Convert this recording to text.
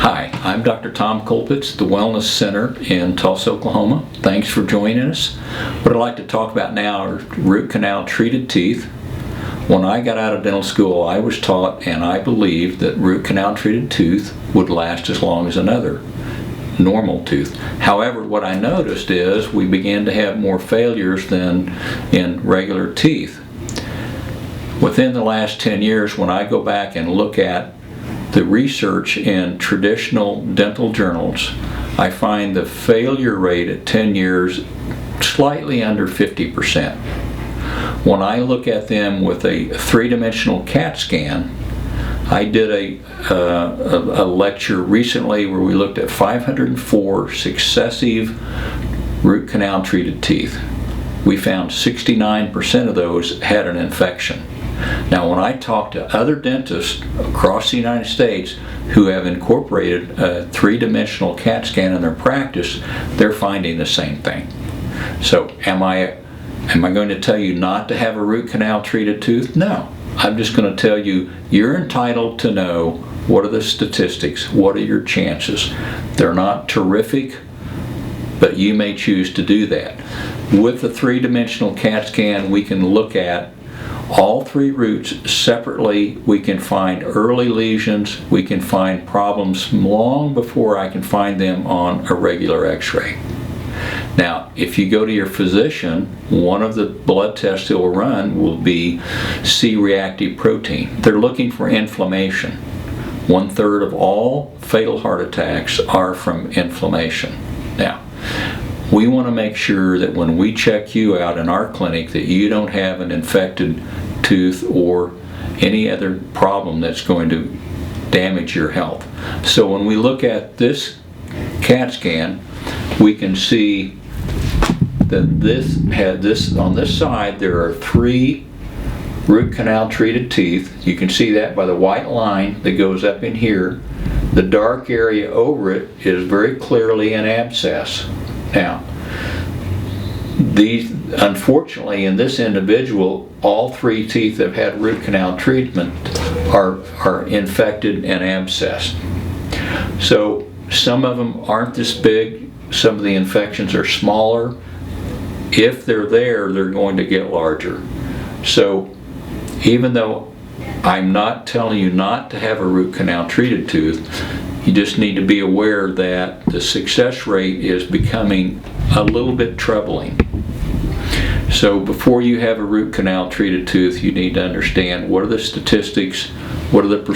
Hi, I'm Dr. Tom Colpitz at the Wellness Center in Tulsa, Oklahoma. Thanks for joining us. What I'd like to talk about now are root canal treated teeth. When I got out of dental school, I was taught and I believed that root canal treated tooth would last as long as another normal tooth. However, what I noticed is we began to have more failures than in regular teeth. Within the last 10 years, when I go back and look at the research in traditional dental journals, I find the failure rate at 10 years slightly under 50%. When I look at them with a three-dimensional CAT scan, I did a lecture recently where we looked at 504 successive root canal treated teeth. We found 69% of those had an infection. Now, when I talk to other dentists across the United States who have incorporated a three-dimensional CAT scan in their practice, they're finding the same thing. So, am I going to tell you not to have a root canal treated tooth? No. I'm just going to tell you you're entitled to know what are the statistics, what are your chances. They're not terrific, but you may choose to do that. With the three-dimensional CAT scan, we can look at all three roots separately. We can find early lesions, we can find problems long before I can find them on a regular x-ray. Now, if you go to your physician, one of the blood tests they'll run will be C-reactive protein. They're looking for inflammation. 1/3 of all fatal heart attacks are from inflammation. Now, we want to make sure that when we check you out in our clinic that you don't have an infected tooth or any other problem that's going to damage your health. So when we look at this CAT scan, we can see that on this side there are 3 root canal treated teeth. You can see that by the white line that goes up in here. The dark area over it is very clearly an abscess. Now, unfortunately, in this individual, all 3 teeth that have had root canal treatment are infected and abscessed. So some of them aren't this big. Some of the infections are smaller. If they're there, they're going to get larger. So even though I'm not telling you not to have a root canal treated tooth, you just need to be aware that the success rate is becoming a little bit troubling. So before you have a root canal treated tooth, you need to understand what are the statistics, what are the